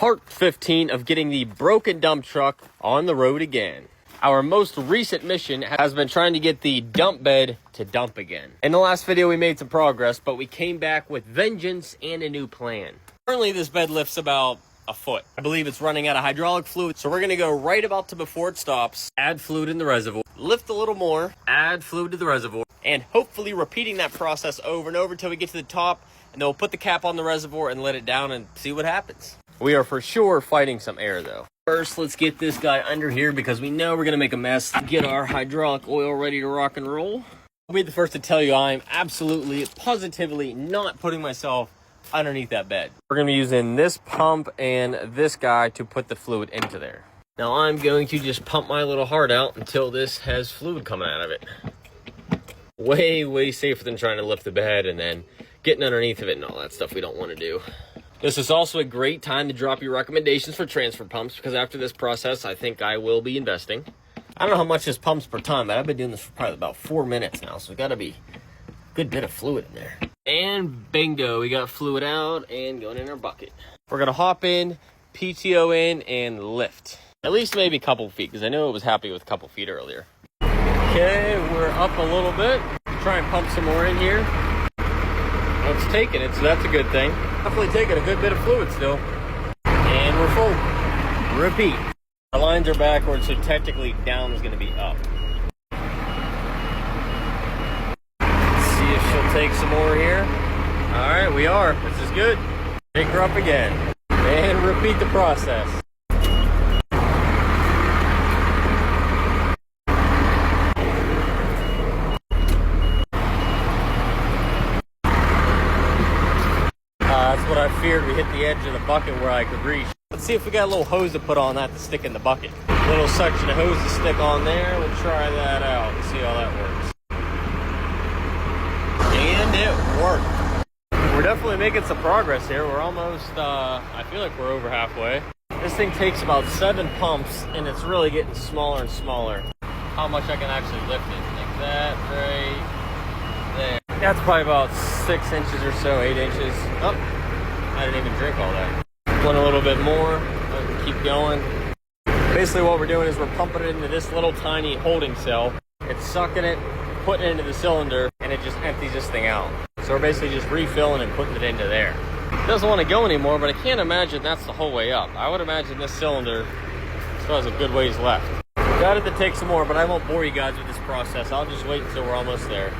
part 15 of getting the broken dump truck on the road again. Our most recent mission has been trying to get the dump bed to dump again. In the last video, we made some progress, but we came back with vengeance and a new plan. Currently, this bed lifts about a foot. I believe it's running out of hydraulic fluid, so we're gonna go right about to before it stops, add fluid in the reservoir, lift a little more, add fluid to the reservoir, and hopefully repeating that process over and over until we get to the top, and then we'll put the cap on the reservoir and let it down and see what happens. We are for sure fighting some air though. First, let's get this guy under here because we know we're gonna make a mess. Get our hydraulic oil ready to rock and roll. I'll be the first to tell you I'm absolutely, positively not putting myself underneath that bed. We're gonna be using this pump and this guy to put the fluid into there. Now I'm going to just pump my little heart out until this has fluid coming out of it. Way safer than trying to lift the bed and then getting underneath of it and all that stuff we don't want to do. This is also a great time to drop your recommendations for transfer pumps because after this process, I think I will be investing. I don't know how much this pumps per ton, but I've been doing this for probably about 4 minutes now, so it's got to be a good bit of fluid in there. And bingo, we got fluid out and going in our bucket. We're going to hop in, PTO in, and lift. At least maybe a couple feet, because I know it was happy with a couple feet earlier. Okay, we're up a little bit. Try and pump some more in here. It's taking it, so that's a good thing. Definitely taking a good bit of fluid still. And we're full. Repeat. Our lines are backwards, so technically down is going to be up. Let's see if she'll take some more here. All right, we are. This is good. Take her up again. And repeat the process. That's what I feared. We hit the edge of the bucket where I could reach. Let's see if we got a little hose to put on that to stick in the bucket. A little section of hose to stick on there. We'll try that out and see how that works. And it worked. We're definitely making some progress here. We're almost, I feel like we're over halfway. This thing takes about 7 pumps and it's really getting smaller and smaller. How much I can actually lift it. Like that right there. That's probably about 6 inches or so, 8 inches. Oh, I didn't even drink all that. One a little bit more, keep going. Basically what we're doing is we're pumping it into this little tiny holding cell. It's sucking it, putting it into the cylinder, and it just empties this thing out. So we're basically just refilling and putting it into there. It doesn't want to go anymore, but I can't imagine that's the whole way up. I would imagine this cylinder still has a good ways left. Got it to take some more, but I won't bore you guys with this process. I'll just wait until we're almost there.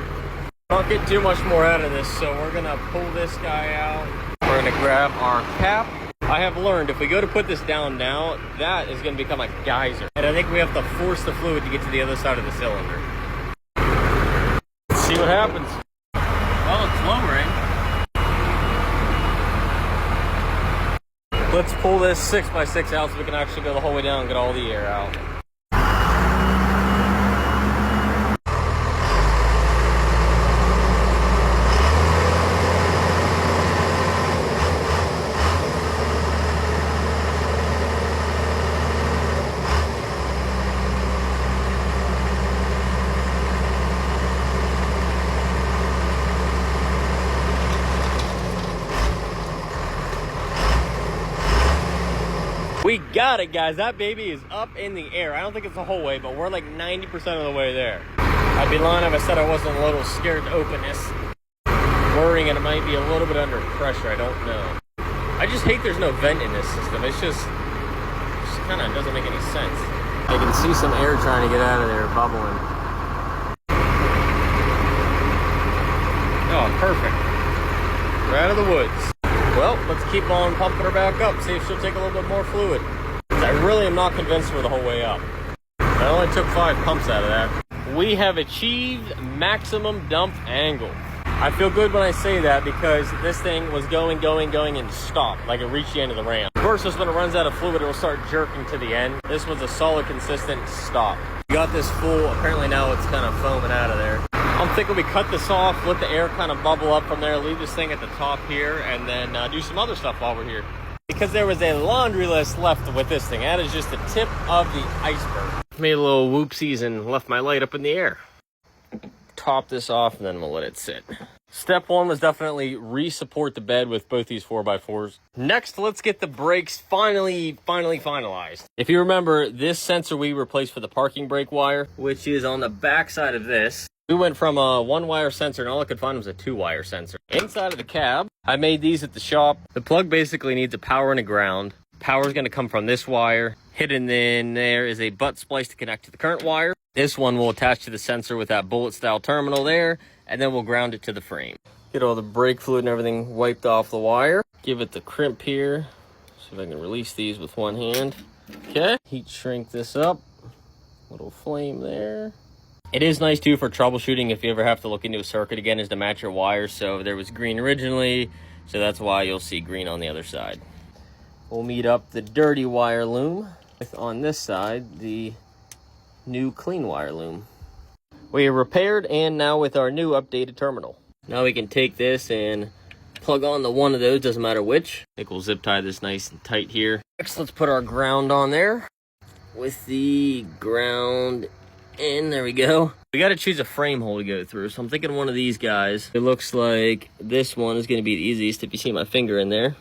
Don't get too much more out of this, so we're gonna pull this guy out. We're gonna grab our cap. I have learned if we go to put this down now, that is gonna become a geyser. And I think we have to force the fluid to get to the other side of the cylinder. Let's see what happens. Well, it's lowering. Let's pull this 6x6 out so we can actually go the whole way down and get all the air out. We got it, guys. That baby is up in the air. I don't think it's the whole way, but we're like 90% of the way there. I'd be lying if I said I wasn't a little scared to open this. Worrying it might be a little bit under pressure. I don't know. I just hate there's no vent in this system. It just kind of doesn't make any sense. I can see some air trying to get out of there, bubbling. Oh, perfect. We're out of the woods. Well, let's keep on pumping her back up, see if she'll take a little bit more fluid. I really am not convinced we're the whole way up. I only took 5 pumps out of that. We have achieved maximum dump angle. I feel good when I say that because this thing was going and stopped, like it reached the end of the ramp. Of course, when it runs out of fluid, it will start jerking to the end. This was a solid, consistent stop. We got this full. Apparently now it's kind of foaming out of there. I'm thinking we cut this off, let the air kind of bubble up from there, leave this thing at the top here, and then do some other stuff while we're here. Because there was a laundry list left with this thing. That is just the tip of the iceberg. Made a little whoopsies and left my light up in the air. Top this off, and then we'll let it sit. Step one was definitely re-support the bed with both these 4x4s. Next, let's get the brakes finally finalized. If you remember, this sensor we replaced for the parking brake wire, which is on the back side of this. We went from a 1-wire sensor and all I could find was a 2-wire sensor. Inside of the cab, I made these at the shop. The plug basically needs a power and a ground. Power is going to come from this wire. Hidden in there is a butt splice to connect to the current wire. This one will attach to the sensor with that bullet style terminal there, and then we'll ground it to the frame. Get all the brake fluid and everything wiped off the wire. Give it the crimp here. See if I can release these with one hand. Okay, heat shrink this up. Little flame there. It is nice too for troubleshooting if you ever have to look into a circuit again, is to match your wires. So there was green originally, so that's why you'll see green on the other side. We'll meet up the dirty wire loom with, on this side, the new clean wire loom. We are repaired and now with our new updated terminal. Now we can take this and plug on the one of those, doesn't matter which. I think we'll zip tie this nice and tight here. Next, let's put our ground on there with the ground in. There we go. We got to choose a frame hole to go through, so I'm thinking one of these guys. It looks like this one is going to be the easiest if you see my finger in there.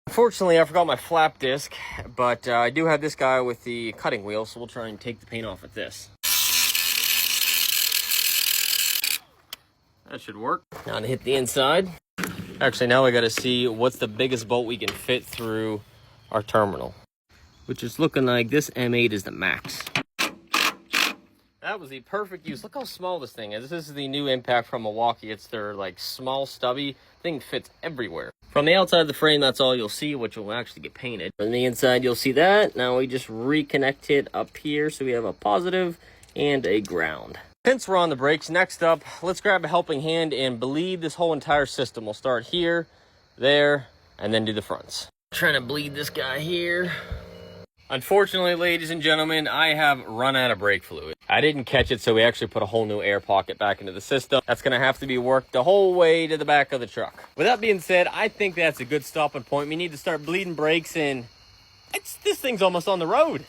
Unfortunately, I forgot my flap disc, but I do have this guy with the cutting wheel, so we'll try and take the paint off with this. That should work. Now to hit the inside. Actually, now we got to see what's the biggest bolt we can fit through our terminal, which is looking like this M8 is the max. That was the perfect use. Look how small this thing is. This is the new Impact from Milwaukee. It's their like small stubby thing, fits everywhere. From the outside of the frame, that's all you'll see, which will actually get painted. From the inside, you'll see that. Now we just reconnect it up here so we have a positive and a ground. Since we're on the brakes, next up, let's grab a helping hand and bleed this whole entire system. We'll start here, there, and then do the fronts. Trying to bleed this guy here. Unfortunately, ladies and gentlemen, I have run out of brake fluid. I didn't catch it, so we actually put a whole new air pocket back into the system. That's going to have to be worked the whole way to the back of the truck. With that being said, I think that's a good stopping point. We need to start bleeding brakes, and this thing's almost on the road.